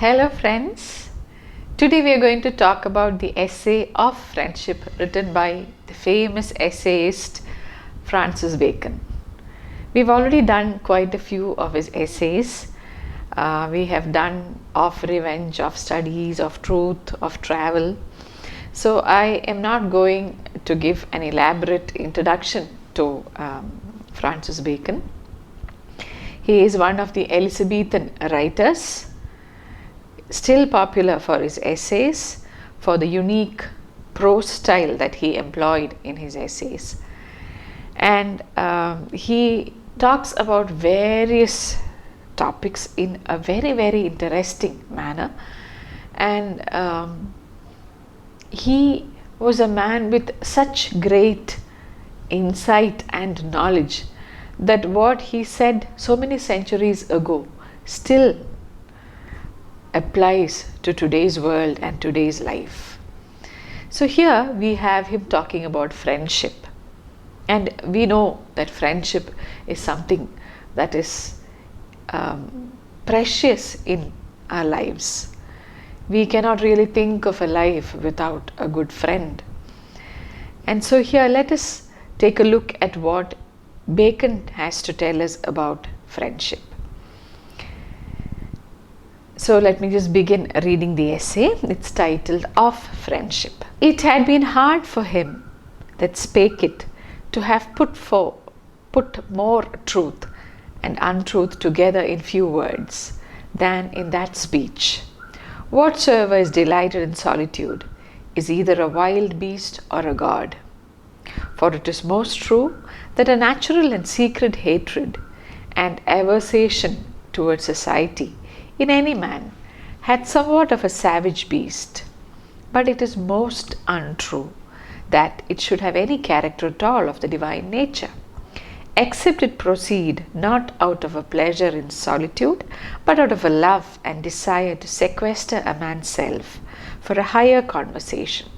Hello friends, today we are going to talk about the essay of friendship written by the famous essayist Francis Bacon. We've already done quite a few of his essays. We have done of revenge, of studies, of truth, of travel. So I am not going to give an elaborate introduction to Francis Bacon. He is one of the Elizabethan writers, still popular for his essays, for the unique prose style that he employed in his essays. And he talks about various topics in a very interesting manner. And he was a man with such great insight and knowledge that what he said so many centuries ago still applies to today's world and today's life. So here we have him talking about friendship, and we know that friendship is something that is precious in our lives. We cannot really think of a life without a good friend. And so here let us take a look at what Bacon has to tell us about friendship. So let me just begin reading the essay. It's titled Of Friendship. It had been hard for him that spake it to have put more truth and untruth together in few words than in that speech. Whatsoever is delighted in solitude is either a wild beast or a god. For it is most true that a natural and secret hatred and aversion towards society in any man had somewhat of a savage beast, but it is most untrue that it should have any character at all of the divine nature, except it proceed not out of a pleasure in solitude, but out of a love and desire to sequester a man's self for a higher conversation,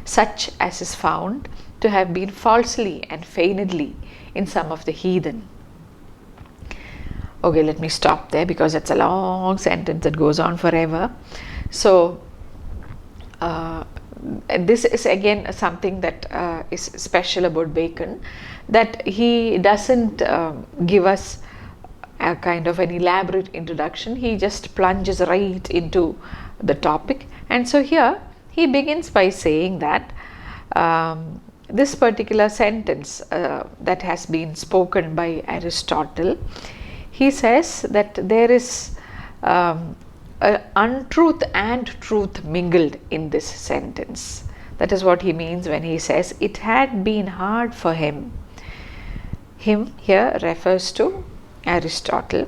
such as is found to have been falsely and feignedly in some of the heathen. Okay, let me stop there because it's a long sentence that goes on forever. So this is again something that is special about Bacon, that he doesn't give us a kind of an elaborate introduction. He just plunges right into the topic. And so here he begins by saying that this particular sentence that has been spoken by Aristotle, he says that there is untruth and truth mingled in this sentence. That is what he means when he says it had been hard for him. Him here refers to Aristotle.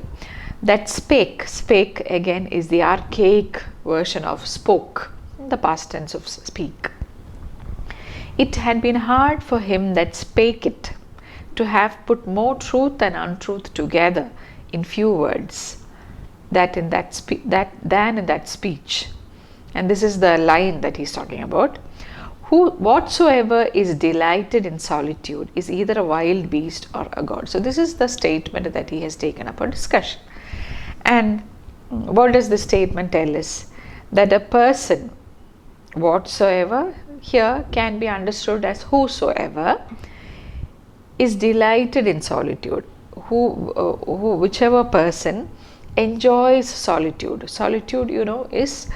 That spake again is the archaic version of spoke, the past tense of speak. It had been hard for him that spake it to have put more truth and untruth together in few words than in that speech. And this is the line that he's talking about. Whatsoever is delighted in solitude is either a wild beast or a god. So this is the statement that he has taken up for discussion. And what does the statement tell us? That a person, whatsoever here can be understood as whosoever, is delighted in solitude. Whichever person enjoys solitude. Solitude, is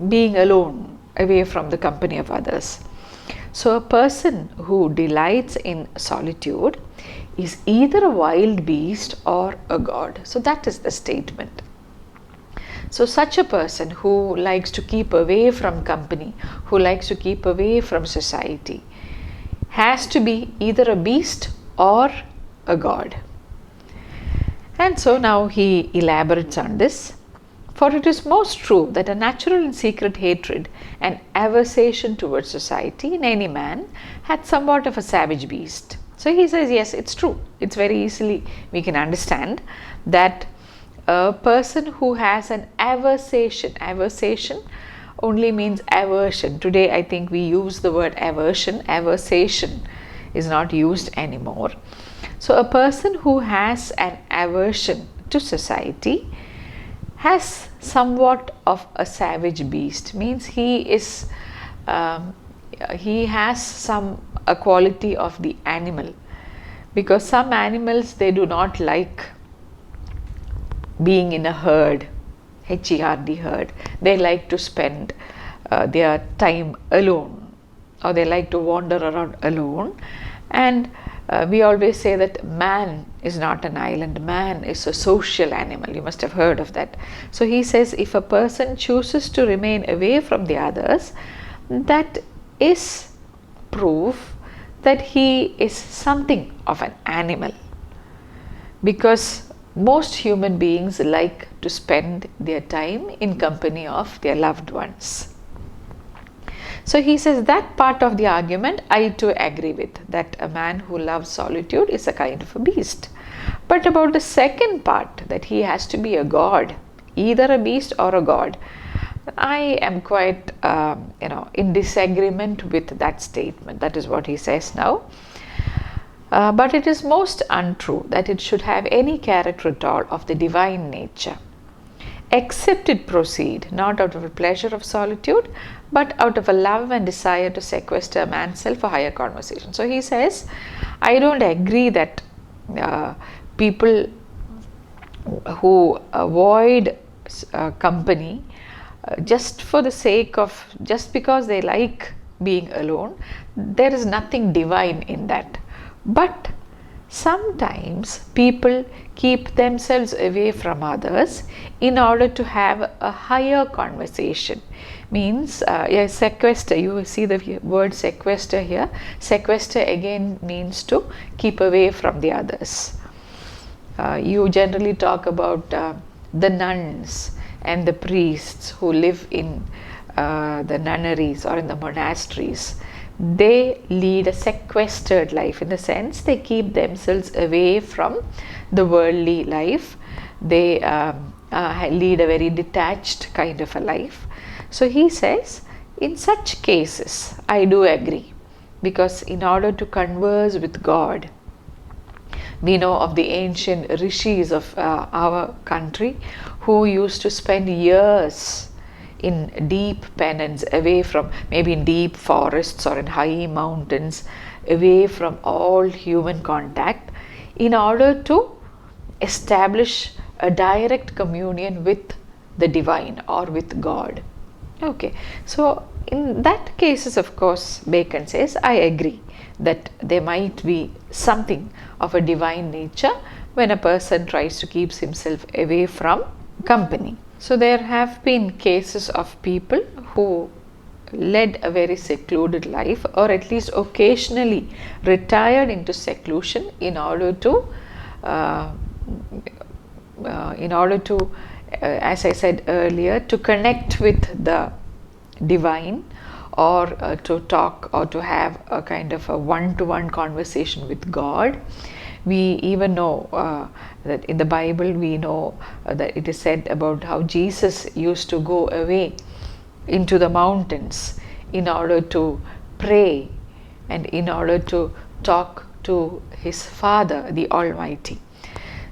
being alone, away from the company of others. So a person who delights in solitude is either a wild beast or a god. So that is the statement. So such a person who likes to keep away from company, who likes to keep away from society, has to be either a beast or a god. And so now he elaborates on this. For it is most true that a natural and secret hatred and aversion towards society in any man had somewhat of a savage beast. So he says, yes, it's true. It's very easily we can understand that a person who has an aversion only means aversion. Today I think we use the word aversion is not used anymore. So a person who has an aversion to society has somewhat of a savage beast, means um, he has some a quality of the animal, because some animals, they do not like being in a herd, HERD herd. They like to spend their time alone, or they like to wander around alone. And we always say that man is not an island, man is a social animal. You must have heard of that. So he says, if a person chooses to remain away from the others, that is proof that he is something of an animal, because most human beings like to spend their time in company of their loved ones. So he says that part of the argument I too agree with, that a man who loves solitude is a kind of a beast. But about the second part, that he has to be a god, either a beast or a god, I am quite in disagreement with that statement. That is what he says now. But it is most untrue that it should have any character at all of the divine nature, except it proceed not out of a pleasure of solitude, but out of a love and desire to sequester a man's self for higher conversation. So he says, I don't agree that people who avoid company just for the sake of, just because they like being alone, there is nothing divine in that. But sometimes people keep themselves away from others in order to have a higher conversation. Means sequester, you see the word sequester here. Sequester again means to keep away from the others. You generally talk about the nuns and the priests who live in the nunneries or in the monasteries. They lead a sequestered life, in the sense they keep themselves away from the worldly life. They lead a very detached kind of a life. So he says, in such cases I do agree, because in order to converse with God, we know of the ancient rishis of our country who used to spend years in deep penance, away from, maybe in deep forests or in high mountains, away from all human contact, in order to establish a direct communion with the divine or with God. Okay, so in that cases, of course, Bacon says, I agree that there might be something of a divine nature when a person tries to keep himself away from company. So there have been cases of people who led a very secluded life, or at least occasionally retired into seclusion in order to as I said earlier, to connect with the divine, or to talk or to have a kind of a one-to-one conversation with God. We even know that in the Bible, we know that it is said about how Jesus used to go away into the mountains in order to pray and in order to talk to his Father, the Almighty.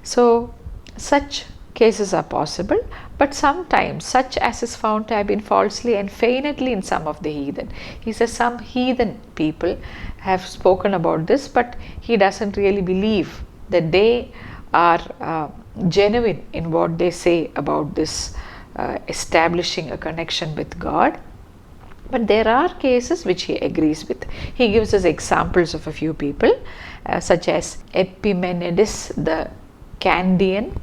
So such cases are possible, but sometimes such as is found to have been falsely and feignedly in some of the heathen. He says some heathen people have spoken about this, but he doesn't really believe that they are genuine in what they say about this establishing a connection with God. But there are cases which he agrees with. He gives us examples of a few people, such as Epimenides the Candian.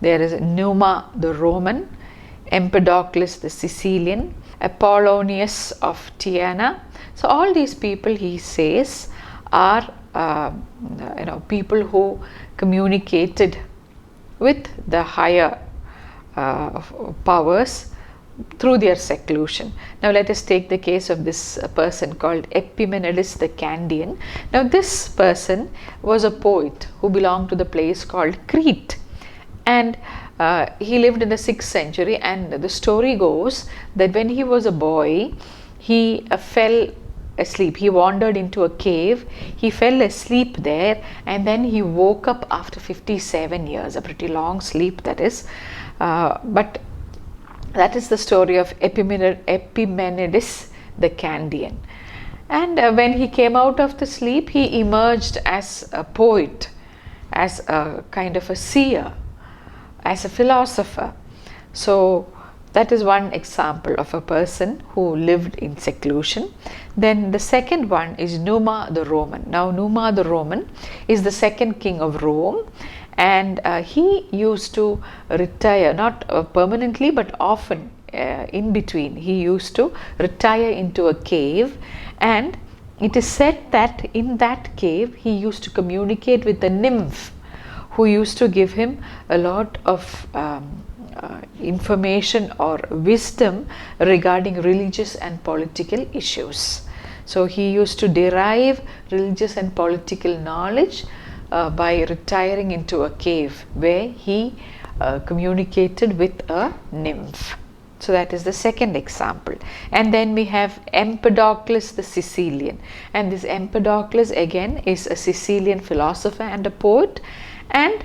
There is Numa the Roman, Empedocles the Sicilian, Apollonius of Tyana. So all these people, he says, are people who communicated with the higher powers through their seclusion. Now let us take the case of this person called Epimenides the Candian. Now this person was a poet who belonged to the place called Crete, and he lived in the 6th century, and the story goes that when he was a boy, he fell asleep. He wandered into a cave, he fell asleep there, and then he woke up after 57 years, a pretty long sleep that is. But that is the story of Epimenides the Candian. And when he came out of the sleep, he emerged as a poet, as a kind of a seer, as a philosopher. So that is one example of a person who lived in seclusion. Then the second one is Numa the Roman. Now Numa the Roman is the second king of Rome, and he used to retire, not permanently but often in between. He used to retire into a cave, and it is said that in that cave he used to communicate with a nymph who used to give him a lot of information or wisdom regarding religious and political issues. So he used to derive religious and political knowledge by retiring into a cave where he communicated with a nymph. So that is the second example. And then we have Empedocles the Sicilian. And this Empedocles again is a Sicilian philosopher and a poet, and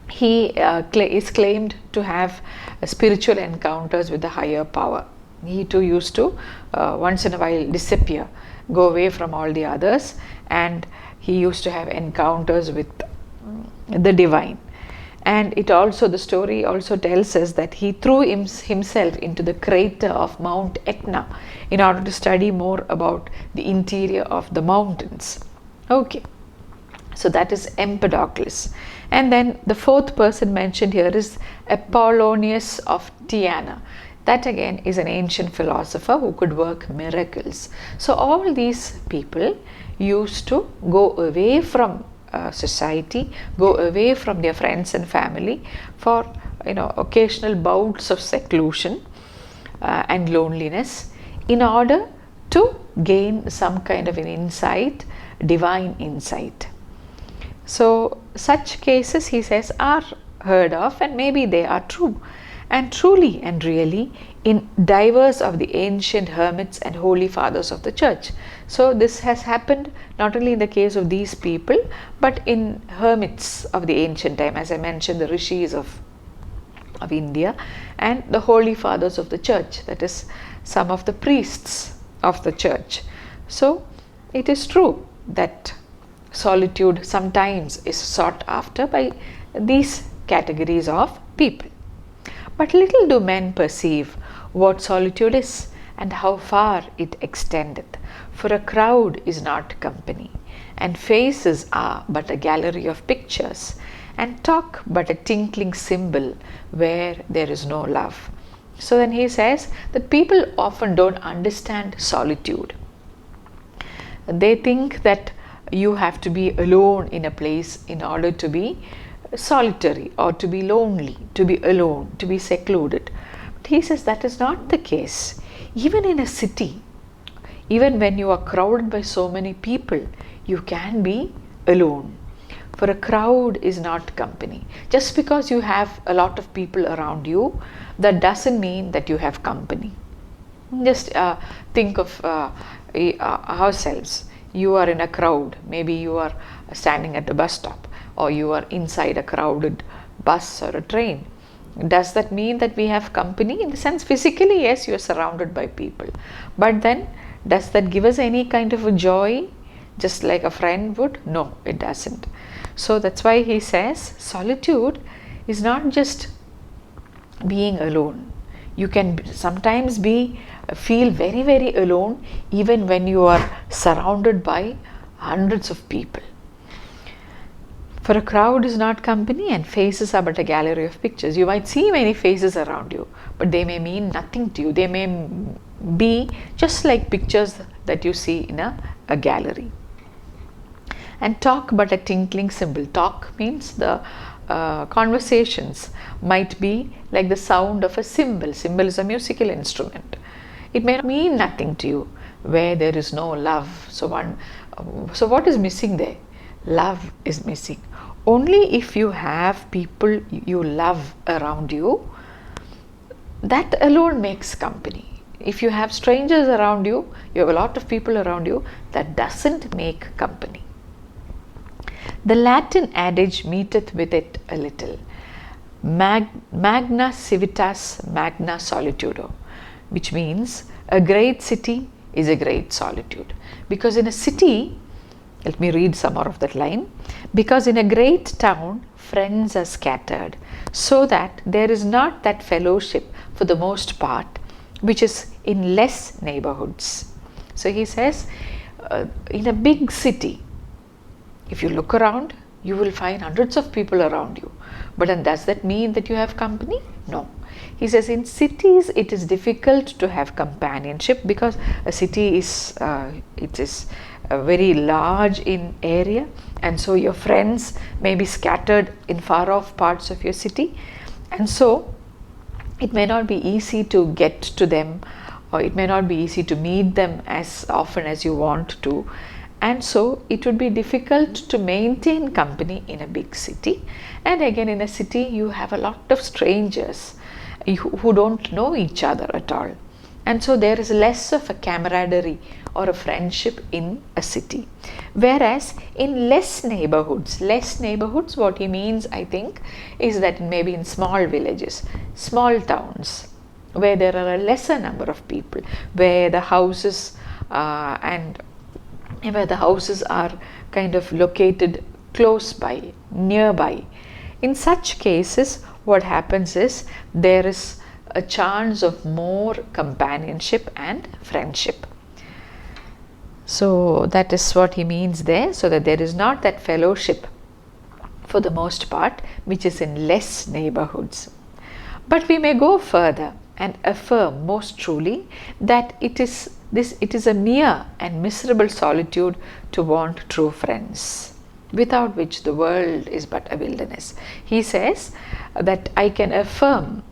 he is claimed to have spiritual encounters with the higher power. He too used to once in a while disappear, go away from all the others, and he used to have encounters with the divine. And it also, the story also tells us that he threw himself into the crater of Mount Etna in order to study more about the interior of the mountains. Okay, so that is Empedocles. And then the fourth person mentioned here is Apollonius of Tyana. That again is an ancient philosopher who could work miracles. So all these people used to go away from society, go away from their friends and family for occasional bouts of seclusion and loneliness, in order to gain some kind of an insight, divine insight. So such cases, he says, are heard of, and maybe they are true. And truly and really in diverse of the ancient hermits and holy fathers of the church. So this has happened not only in the case of these people, but in hermits of the ancient time, as I mentioned, the rishis of India, and the holy fathers of the church, that is some of the priests of the church. So it is true that solitude sometimes is sought after by these categories of people. But little do men perceive what solitude is and how far it extendeth. For a crowd is not company, and faces are but a gallery of pictures, and talk but a tinkling cymbal where there is no love. So then he says that people often don't understand solitude. They think that you have to be alone in a place in order to be solitary, or to be lonely, to be alone, to be secluded. But he says that is not the case. Even in a city, even when you are crowded by so many people, you can be alone. For a crowd is not company. Just because you have a lot of people around you, that doesn't mean that you have company. Just think of ourselves. You are in a crowd, maybe you are standing at a bus stop, or you are inside a crowded bus or a train. Does that mean that we have company? In the sense, physically, yes, you are surrounded by people. But then, does that give us any kind of a joy, just like a friend would? No, it doesn't. So that's why he says solitude is not just being alone. You can sometimes feel very, very alone even when you are surrounded by hundreds of people. For a crowd is not company, and faces are but a gallery of pictures. You might see many faces around you, but they may mean nothing to you. They may be just like pictures that you see in a gallery. And talk but a tinkling cymbal. Talk means the conversations might be like the sound of a cymbal. Cymbal is a musical instrument. It may mean nothing to you where there is no love. So what is missing there? Love is missing. Only if you have people you love around you, that alone makes company. If you have strangers around you, you have a lot of people around you, that doesn't make company. The Latin adage meeteth with it a little. magna civitas magna solitudo, which means a great city is a great solitude. Because in a city, let me read some more of that line, because in a great town friends are scattered, so that there is not that fellowship for the most part which is in less neighborhoods. So he says, in a big city, if you look around, you will find hundreds of people around you. But then does that mean that you have company? No. He says in cities it is difficult to have companionship, because a city is very large in area, and so your friends may be scattered in far off parts of your city, and so it may not be easy to get to them, or it may not be easy to meet them as often as you want to, and so it would be difficult to maintain company in a big city. And again, in a city you have a lot of strangers who don't know each other at all, and so there is less of a camaraderie or a friendship in a city. Whereas in less neighborhoods, what he means, I think, is that maybe in small villages, small towns, where there are a lesser number of people, where the houses are kind of located close by, nearby. In such cases, what happens is there is a chance of more companionship and friendship. So that is what he means there, so that there is not that fellowship for the most part which is in less neighborhoods. But we may go further and affirm most truly that it is a mere and miserable solitude to want true friends, without which the world is but a wilderness. He says that I can affirm,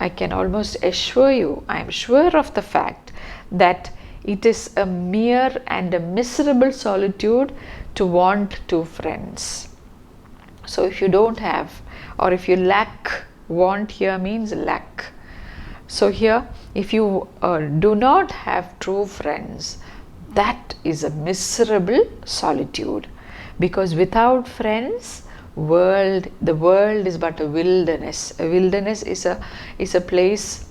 I can almost assure you, I am sure of the fact that it is a mere and a miserable solitude to want two friends. So if you don't have, or if you lack, want here means lack. So here, if you do not have true friends, that is a miserable solitude, because without friends, the world is but a wilderness. A wilderness is a place,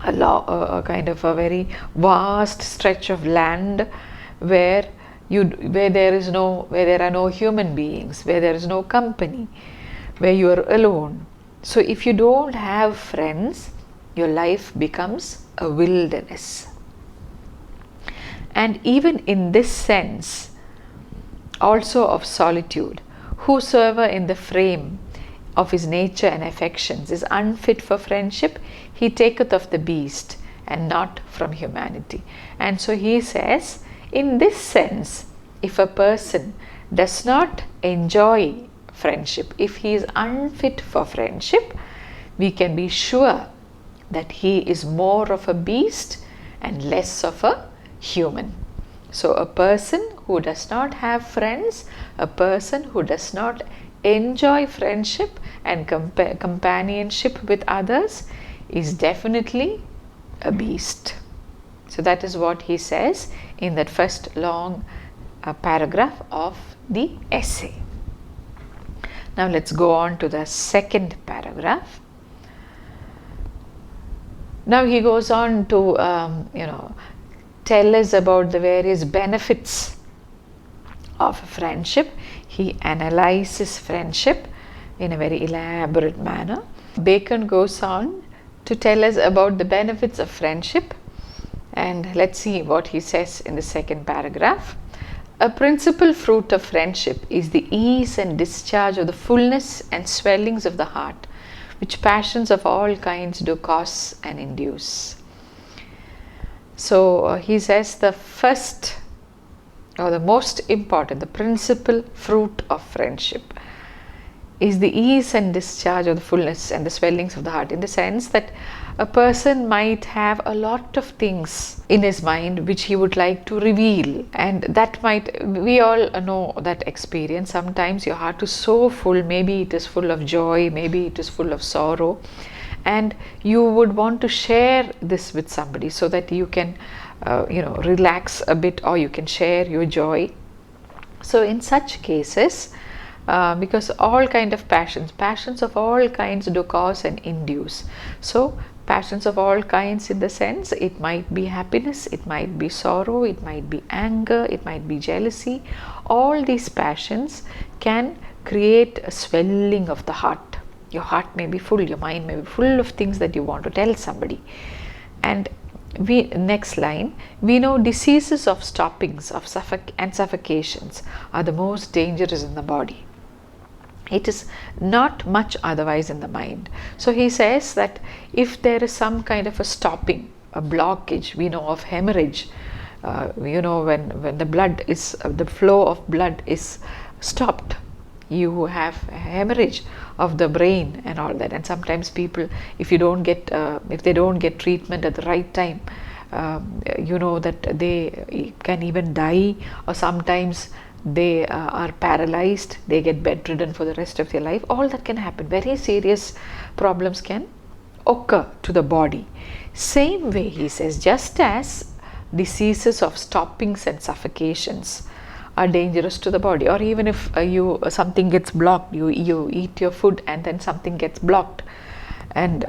a kind of a very vast stretch of land where there are no human beings, where there is no company, where you are alone. So if you don't have friends, your life becomes a wilderness. And even in this sense also of solitude, whosoever in the frame of his nature and affections is unfit for friendship, he taketh of the beast and not from humanity. And so he says, in this sense, if a person does not enjoy friendship, if he is unfit for friendship, we can be sure that he is more of a beast and less of a human. So a person who does not have friends, a person who does not enjoy friendship and companionship with others, is definitely a beast. So that is what he says in that first long paragraph of the essay. Now let's go on to the second paragraph. Now he goes on to tell us about the various benefits of friendship. He analyzes friendship in a very elaborate manner. Bacon goes on to tell us about the benefits of friendship, and let's see what he says in the second paragraph. A principal fruit of friendship is the ease and discharge of the fullness and swellings of the heart, which passions of all kinds do cause and induce. So he says the first, or the most important, the principal fruit of friendship is the ease and discharge of the fullness and the swellings of the heart, in the sense that a person might have a lot of things in his mind which he would like to reveal, and that might, we all know that experience. Sometimes your heart is so full, maybe it is full of joy, maybe it is full of sorrow, and you would want to share this with somebody so that you can relax a bit, or you can share your joy. So in such cases, because all kind of passions of all kinds do cause and induce. So passions of all kinds, in the sense, it might be happiness, it might be sorrow, it might be anger, it might be jealousy. All these passions can create a swelling of the heart. Your heart may be full, your mind may be full of things that you want to tell somebody. And next line, we know diseases of stoppings and suffocations are the most dangerous in the body. It is not much otherwise in the mind. So he says that if there is some kind of a stopping, a blockage, we know of hemorrhage, when the blood is, the flow of blood is stopped, you have hemorrhage of the brain and all that. And sometimes people, if they don't get treatment at the right time, that they can even die, or sometimes they are paralyzed, they get bedridden for the rest of their life. All that can happen. Very serious problems can occur to the body. Same way, he says, just as diseases of stoppings and suffocations are dangerous to the body, or even if something gets blocked, you eat your food and then something gets blocked, and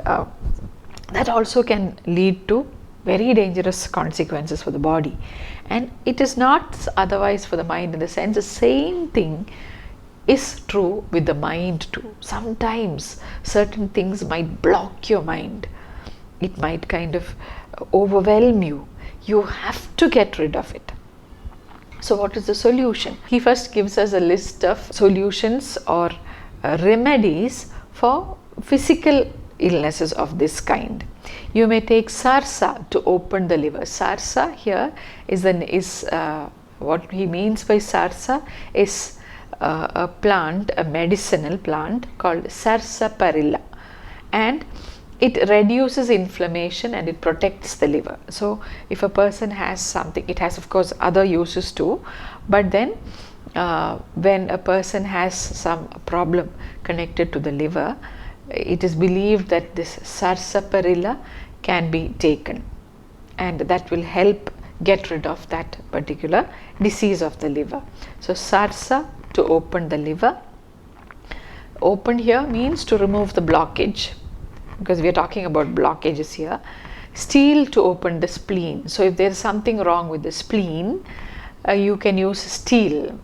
that also can lead to very dangerous consequences for the body. And it is not otherwise for the mind, in the sense the same thing is true with the mind too. Sometimes certain things might block your mind, it might kind of overwhelm you. You have to get rid of it. So what is the solution? He first gives us a list of solutions or remedies for physical illnesses of this kind. You may take sarsa to open the liver. Sarsa here is what he means by sarsa is a plant, a medicinal plant called sarsaparilla, and it reduces inflammation and it protects the liver. So if a person has something, it has of course other uses too, but then when a person has some problem connected to the liver, it is believed that this sarsaparilla can be taken, and that will help get rid of that particular disease of the liver. So sarsa to open the liver. Open here means to remove the blockage, because we are talking about blockages here. Steel to open the spleen. So if there is something wrong with the spleen, you can use steel.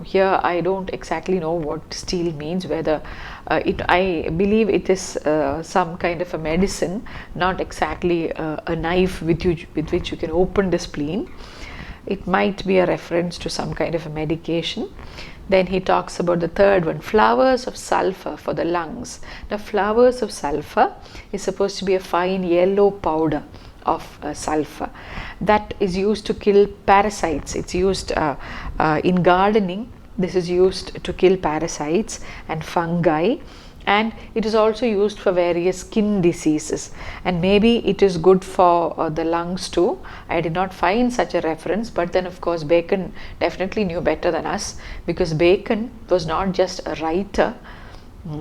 Here I don't exactly know what steel means, whether I believe it is some kind of a medicine, not exactly a knife with which you can open the spleen. It might be a reference to some kind of a medication. Then he talks about the third one, flowers of sulfur for the lungs. Now flowers of sulfur is supposed to be a fine yellow powder of sulfur that is used to kill parasites. It's used in gardening. This is used to kill parasites and fungi, and it is also used for various skin diseases, and maybe it is good for the lungs too. I did not find such a reference, but then of course Bacon definitely knew better than us, because Bacon was not just a writer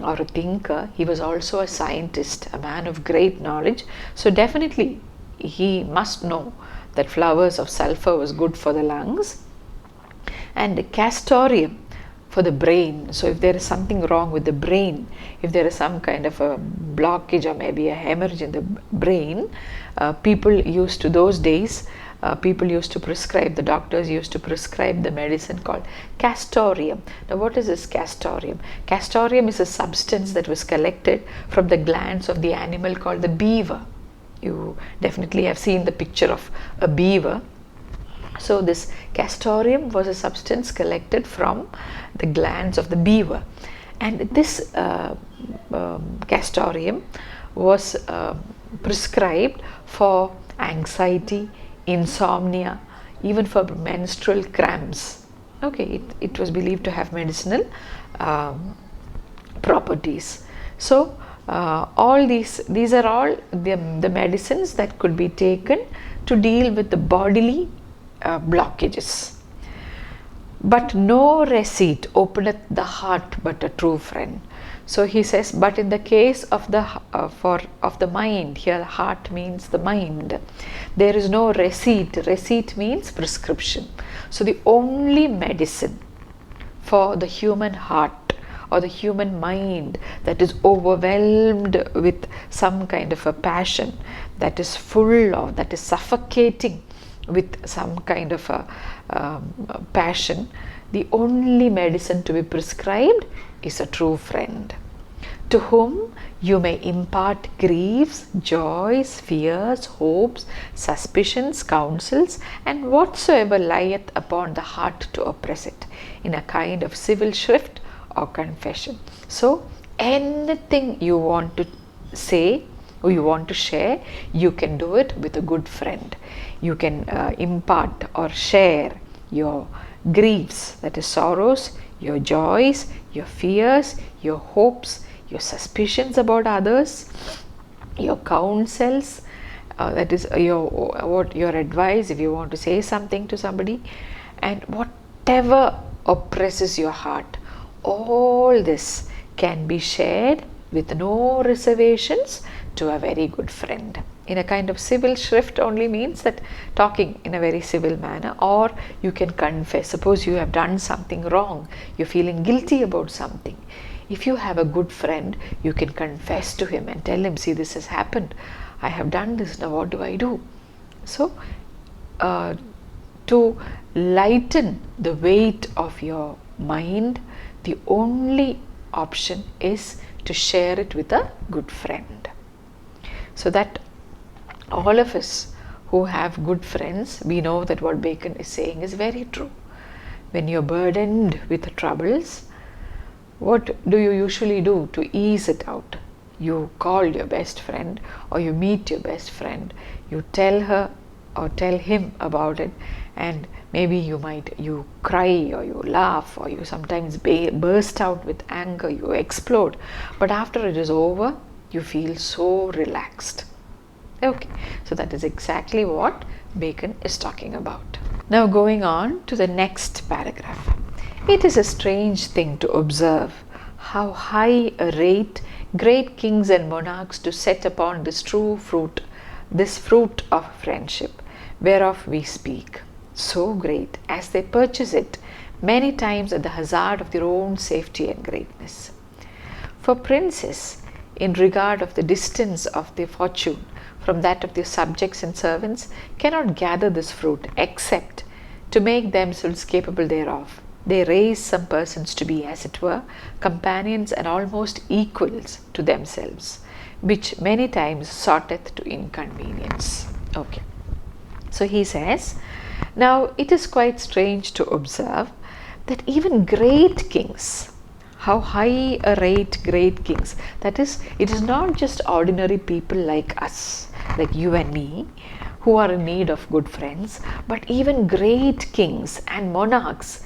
or a thinker, he was also a scientist, a man of great knowledge. So definitely he must know that flowers of sulfur was good for the lungs. And castoreum for the brain. So if there is something wrong with the brain, if there is some kind of a blockage or maybe a hemorrhage in the brain, people used to, those days, people used to prescribe, the doctors used to prescribe the medicine called castoreum. Now what is this castoreum? Castoreum is a substance that was collected from the glands of the animal called the beaver. You definitely have seen the picture of a beaver. So this castoreum was a substance collected from the glands of the beaver, and this castoreum was prescribed for anxiety, insomnia, even for menstrual cramps. Okay, it was believed to have medicinal properties. So all these are all the medicines that could be taken to deal with the bodily blockages. But no receipt openeth the heart but a true friend. So he says, but in the case of the mind, here heart means the mind, there is no receipt. Receipt means prescription. So the only medicine for the human heart or the human mind that is overwhelmed with some kind of a passion, that is full of, that is suffocating with some kind of a passion, the only medicine to be prescribed is a true friend, to whom you may impart griefs, joys, fears, hopes, suspicions, counsels, and whatsoever lieth upon the heart to oppress it, in a kind of civil shrift or confession. So, anything you want to say or you want to share, you can do it with a good friend. You can impart or share your griefs, that is sorrows, your joys, your fears, your hopes, your suspicions about others, your counsels, that is your advice if you want to say something to somebody, and whatever oppresses your heart, all this can be shared with no reservations to a very good friend. In a kind of civil shrift only means that talking in a very civil manner, or you can confess. Suppose you have done something wrong, you're feeling guilty about something. If you have a good friend, you can confess to him and tell him, see, this has happened, I have done this, now what do I do? So, to lighten the weight of your mind, the only option is to share it with a good friend. So that all of us who have good friends, we know that what Bacon is saying is very true. When you're burdened with troubles, what do you usually do to ease it out? You call your best friend, or you meet your best friend, you tell her or tell him about it, and maybe you cry or you laugh or you sometimes burst out with anger, you explode, but after it is over, you feel so relaxed. Okay, so that is exactly what Bacon is talking about. Now going on to the next paragraph. It is a strange thing to observe how high a rate great kings and monarchs do set upon this fruit of friendship, whereof we speak, so great as they purchase it many times at the hazard of their own safety and greatness. For princes, in regard of the distance of their fortune from that of their subjects and servants, cannot gather this fruit except to make themselves capable thereof. They raise some persons to be, as it were, companions and almost equals to themselves, which many times sorteth to inconvenience. Okay. So he says, now it is quite strange to observe that even great kings, how high a rate great kings, that is, it is not just ordinary people like us, like you and me, who are in need of good friends, but even great kings and monarchs,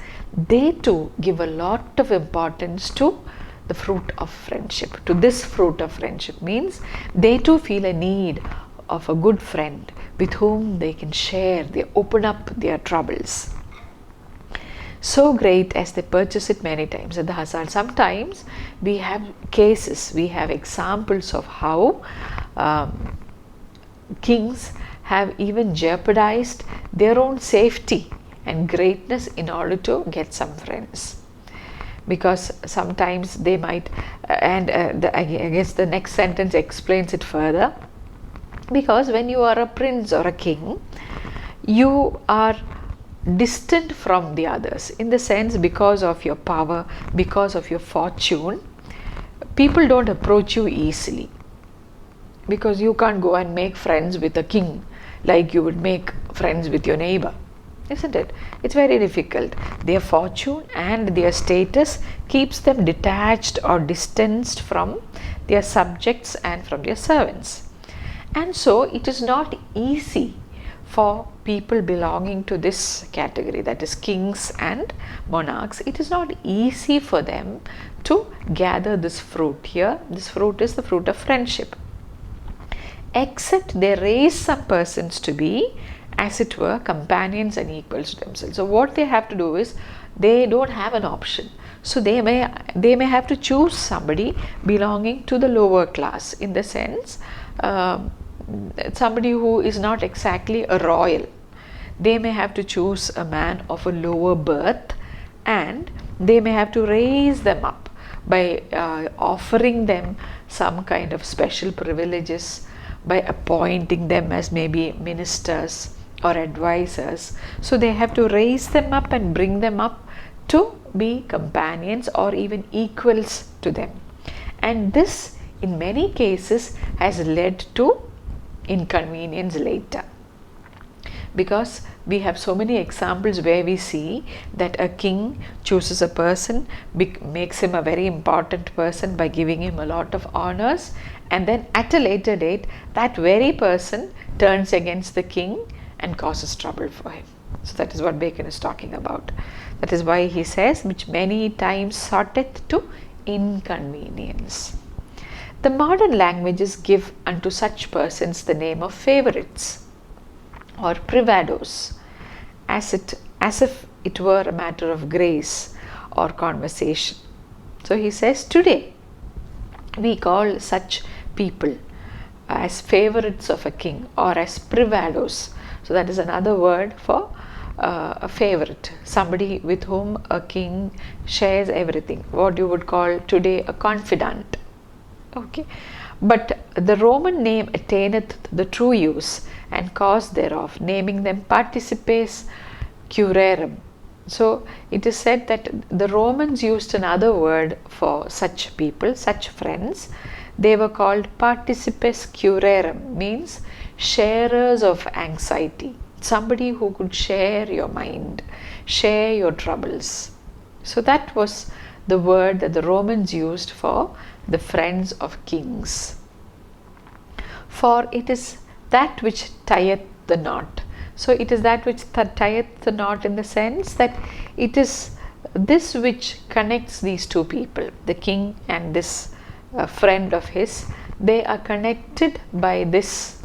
they too give a lot of importance to the fruit of friendship. To this fruit of friendship means they too feel a need of a good friend with whom they can share, they open up their troubles. So great as they purchase it many times at the hazard. Sometimes we have cases, we have examples of how kings have even jeopardized their own safety and greatness in order to get some friends, because sometimes they might I guess the next sentence explains it further, because when you are a prince or a king, you are distant from the others, in the sense, because of your power, because of your fortune, people don't approach you easily, because you can't go and make friends with a king like you would make friends with your neighbor, isn't it? It's very difficult. Their fortune and their status keeps them detached or distanced from their subjects and from their servants. And so it is not easy for people belonging to this category, that is kings and monarchs, it is not easy for them to gather this fruit here. This fruit is the fruit of friendship, except they raise some persons to be, as it were, companions and equals to themselves. So what they have to do is, they don't have an option. So they may have to choose somebody belonging to the lower class, in the sense somebody who is not exactly a royal. They may have to choose a man of a lower birth, and they may have to raise them up by offering them some kind of special privileges, by appointing them as maybe ministers or advisors. So they have to raise them up and bring them up to be companions or even equals to them. And this in many cases has led to inconvenience later, because we have so many examples where we see that a king chooses a person, makes him a very important person by giving him a lot of honors, and then at a later date that very person turns against the king and causes trouble for him. So that is what Bacon is talking about. That is why he says, which many times sorteth to inconvenience. The modern languages give unto such persons the name of favorites or privados, as if it were a matter of grace or conversation. So he says, today we call such people as favorites of a king or as privados. So that is another word for a favorite, somebody with whom a king shares everything, what you would call today a confidant. Okay, but the Roman name attaineth the true use and cause thereof, naming them participes curarum. So it is said that the Romans used another word for such people, such friends. They were called participes curarum, means sharers of anxiety, somebody who could share your mind, share your troubles. So that was the word that the Romans used for the friends of kings. For it is that which tieth the knot. So it is that which tieth the knot, in the sense that it is this which connects these two people, the king and this friend of his. They are connected by this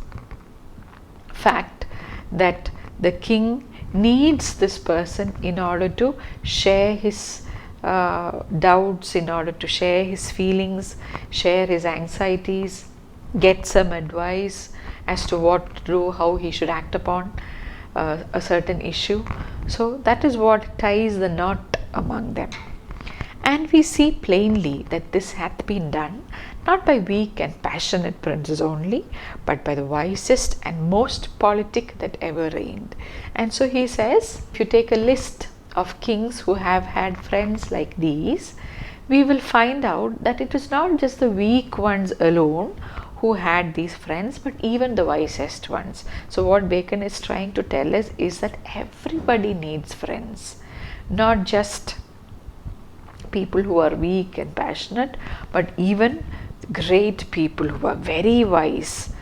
fact that the king needs this person in order to share his doubts, in order to share his feelings, share his anxieties, get some advice as to what to do, how he should act upon a certain issue. So that is what ties the knot among them. And we see plainly that this hath been done not by weak and passionate princes only, but by the wisest and most politic that ever reigned. And so he says, if you take a list of kings who have had friends like these, we will find out that it is not just the weak ones alone who had these friends, but even the wisest ones. So what Bacon is trying to tell us is that everybody needs friends, not just people who are weak and passionate, but even great people who are very wise.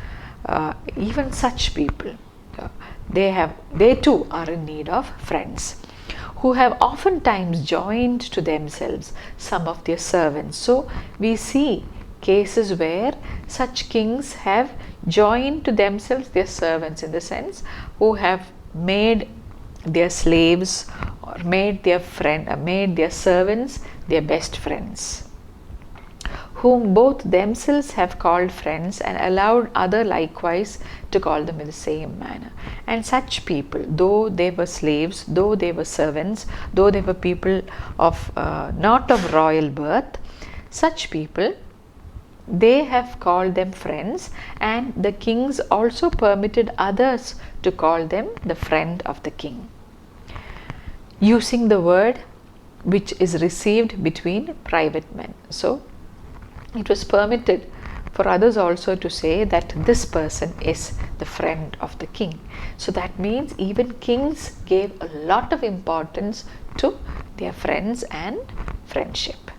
Even such people, they too are in need of friends, who have oftentimes joined to themselves some of their servants. So we see cases where such kings have joined to themselves their servants, in the sense who have made their slaves or made their servants their best friends, whom both themselves have called friends and allowed other likewise to call them in the same manner. And such people, though they were slaves, though they were servants, though they were people of not of royal birth, such people, they have called them friends, and the kings also permitted others to call them the friend of the king, using the word which is received between private men. So it was permitted for others also to say that this person is the friend of the king. So that means even kings gave a lot of importance to their friends and friendship.